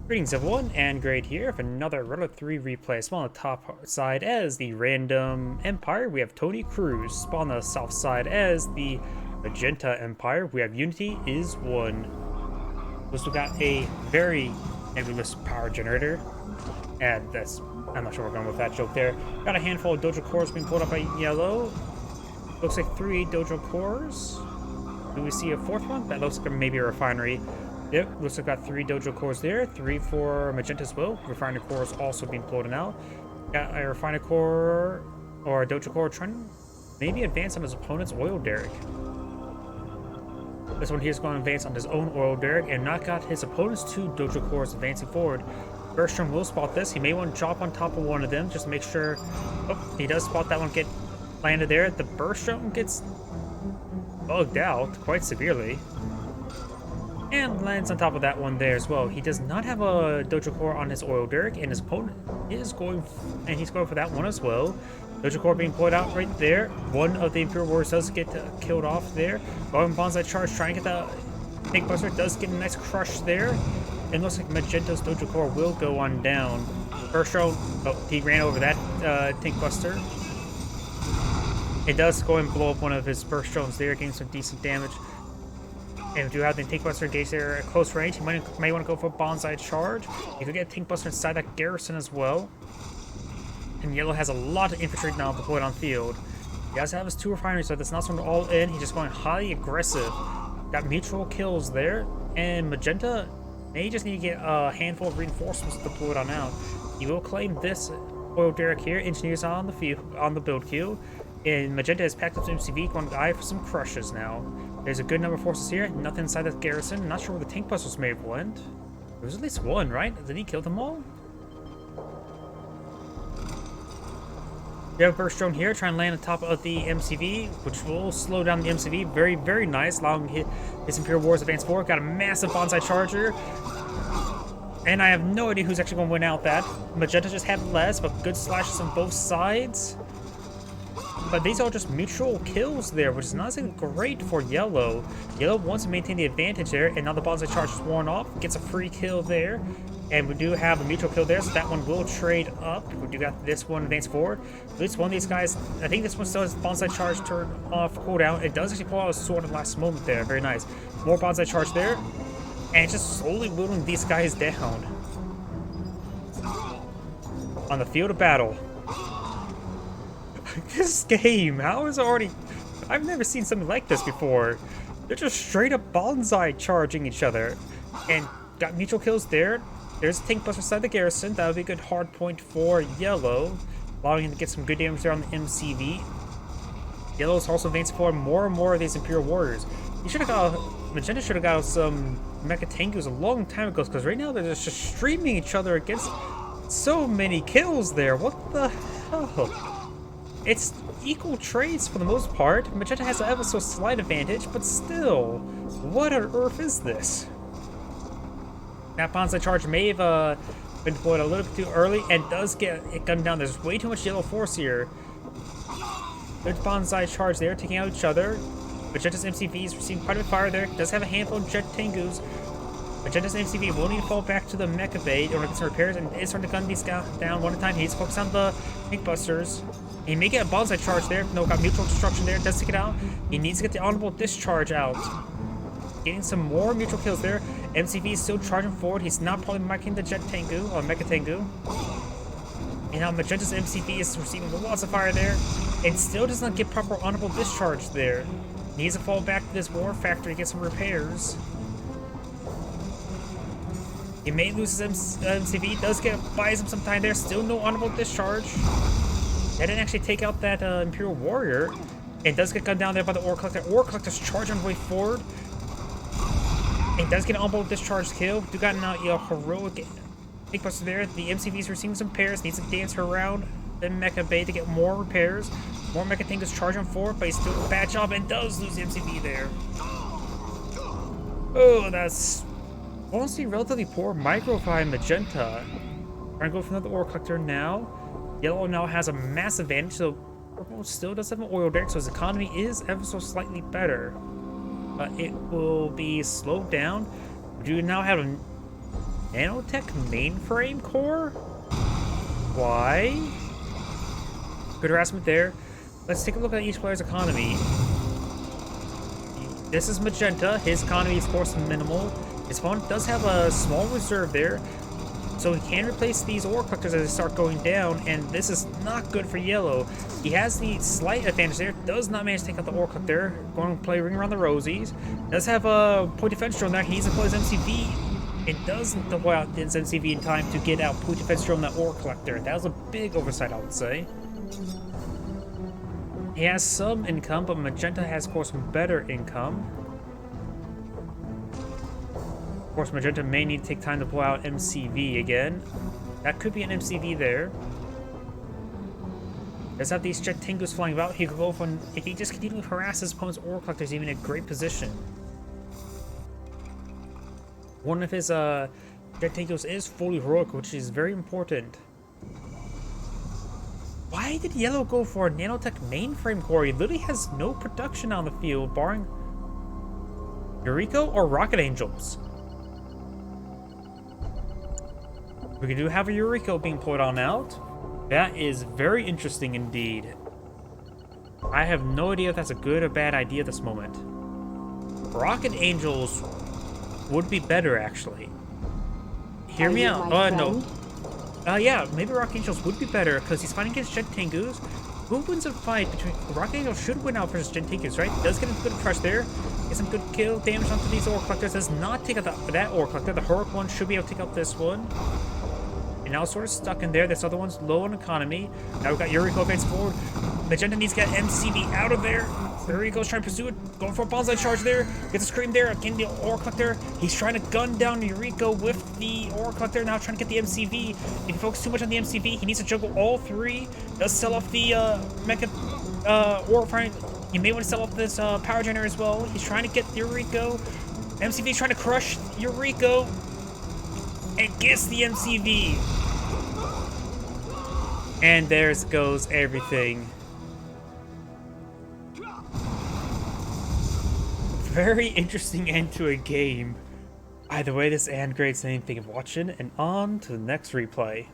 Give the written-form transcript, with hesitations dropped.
Greetings everyone, and Great here for another Runner 3 replay. Spawn on the top side as the random empire, we have Toni Kroos. Spawn on the south side as the magenta empire, we have Unityis1. We got a very nebulous power generator, and I'm not sure we're going with that joke there. Got a handful of dojo cores being pulled up by yellow. Looks like 3 dojo cores. Do we see a 4th one? That looks like maybe a refinery. Yep, looks like got 3 dojo cores there, 3 for magenta as well. Refinery cores also being floated out. Got a refinery core or a dojo core trying to maybe advance on his opponent's oil derrick. This one here is going to advance on his own oil derrick and not got his opponent's 2 dojo cores advancing forward. Bergstrom will spot this. He may want to drop on top of one of them just to make sure. Oh, he does spot that one get landed there. The Bergstrom gets bugged out quite severely. And lands on top of that one there as well. He does not have a dojo core on his oil derrick, and his opponent is going, and he's going for that one as well. Dojo core being pulled out right there. One of the Imperial Warriors does get killed off there. Going bonsai charge, trying to get the tank buster, does get a nice crush there. And looks like Magenta's dojo core will go on down. First row, oh, he ran over that tank buster. It does go and blow up one of his burst drones there, getting some decent damage. And we do have the Tank Buster engaged there at close range. He may want to go for a bonsai charge. You could get a Tank Buster inside that garrison as well. And yellow has a lot of infantry now deployed on field. He does have his 2 refineries, so that's not something all in. He's just going highly aggressive. Got mutual kills there. And magenta may just need to get a handful of reinforcements deployed on out. He will claim this oil derrick here. Engineers on the field, on the build queue. And magenta has packed up some MCV, going to eye for some crushes now. There's a good number of forces here. Nothing inside that garrison. Not sure where the tank busters may have went. There was at least one, right? Did he kill them all? We have a burst drone here trying to land on top of the MCV, which will slow down the MCV. Very, very nice, allowing his Imperial Warriors advance forward. Got a massive bonsai charger. And I have no idea who's actually going to win out that. Magenta just had less, but good slashes on both sides. But these are just mutual kills there, which is not so great for yellow. Yellow wants to maintain the advantage there, and now the bonsai charge is worn off. Gets a free kill there. And we do have a mutual kill there, so that one will trade up. We do got this one advance forward. At least one of these guys, I think this one still has bonsai charge turned off cooldown. It does actually pull out a sword at the last moment there. Very nice. More bonsai charge there. And it's just slowly whittling these guys down. On the field of battle. This game, how is it already... I've never seen something like this before. They're just straight up bonsai charging each other. And got mutual kills there. There's a tank buster inside the garrison. That would be a good hard point for yellow, allowing him to get some good damage there on the MCV. Yellow's also advancing forward more and more of these Imperial Warriors. He should have got... Magenta should have got some Mecha Tengus a long time ago, because right now they're just streaming each other against so many kills there. What the hell? It's equal trades for the most part. Magenta has an ever so slight advantage, but still, what on earth is this? That bonsai charge may have been deployed a little bit too early and does get it gunned down. There's way too much yellow force here. Good bonsai charge there, taking out each other. Magenta's MCV is receiving quite a bit of fire there. Does have a handful of jet tengus. Magenta's MCV will need to fall back to the mecha bay in order to get some repairs, and is starting to gun these guys down one at a time. He needs to focus on the tank busters. He may get a bonsai charge there. No, got mutual destruction there. Does take it out. He needs to get the honorable discharge out. Getting some more mutual kills there. MCV is still charging forward. He's not probably marking the jet tengu or mecha tengu. And now Magenta's MCV is receiving lots of fire there, and still does not get proper honorable discharge there. Needs to fall back to this war factory to get some repairs. He may lose his MCV. Does buys him some time there. Still no honorable discharge. That didn't actually take out that Imperial Warrior. And does get gunned down there by the Ore Collector. Ore Collector's charging on the way forward. And does get an honorable discharge kill. Do got now a heroic tank buster there. The MCV's receiving some repairs. Needs to dance around the Mecha Bay to get more repairs. More Mecha Tank is charging forward, but he's doing a bad job and does lose the MCV there. Oh, that's honestly relatively poor micro by Magenta. Trying to go for another Ore Collector now. Yellow now has a massive advantage, so purple still does have an oil derrick, so his economy is ever so slightly better. But it will be slowed down. We do now have Nanotech mainframe core? Why? Good harassment there. Let's take a look at each player's economy. This is Magenta. His economy is, of course, minimal. His opponent does have a small reserve there, so he can replace these ore collectors as they start going down, and this is not good for Yellow. He has the slight advantage there. Does not manage to take out the ore collector. Going to play Ring Around the Rosies. Does have a point defense drone there. He needs to play his MCV. It doesn't deploy out his MCV in time to get out point defense drone that ore collector. That was a big oversight, I would say. He has some income, but Magenta has, of course, better income. Of course, Magenta may need to take time to pull out MCV again. That could be an MCV there. Does have these Jet Tengus flying about. He could go for, if he just continues to harass his opponent's ore collectors, even in a great position. One of his Jet Tengus is fully heroic, which is very important. Why did Yellow go for a Nanotech mainframe core? He literally has no production on the field, barring Yuriko or Rocket Angels. We do have a Yuriko being pulled on out. That is very interesting indeed. I have no idea if that's a good or bad idea at this moment. Rocket Angels would be better, actually. Hear me out. No. Yeah, maybe Rocket Angels would be better because he's fighting against Jet Tengus. Who wins a fight between Rocket Angels should win out versus Jet Tengus, right? Does get a good crush there. Get some good kill damage onto these ore collectors. Does not take out that ore collector. The heroic one should be able to take out this one. And now sort of stuck in there. This other one's low on economy. Now we've got Yuriko advancing forward. Magenta needs to get MCV out of there. Yuriko's trying to pursue it. Going for a bonsai charge there. Gets a scream there. Again, the ore collector. He's trying to gun down Yuriko with the ore collector. Now trying to get the MCV. If he focuses too much on the MCV, he needs to juggle all three. Does sell off the mecha ore front. You may want to sell off this power generator as well. He's trying to get Yuriko. MCV's trying to crush Yuriko. And gets the MCV. And there goes everything. Very interesting end to a game. Either way, this is great. Thank you for watching, and on to the next replay.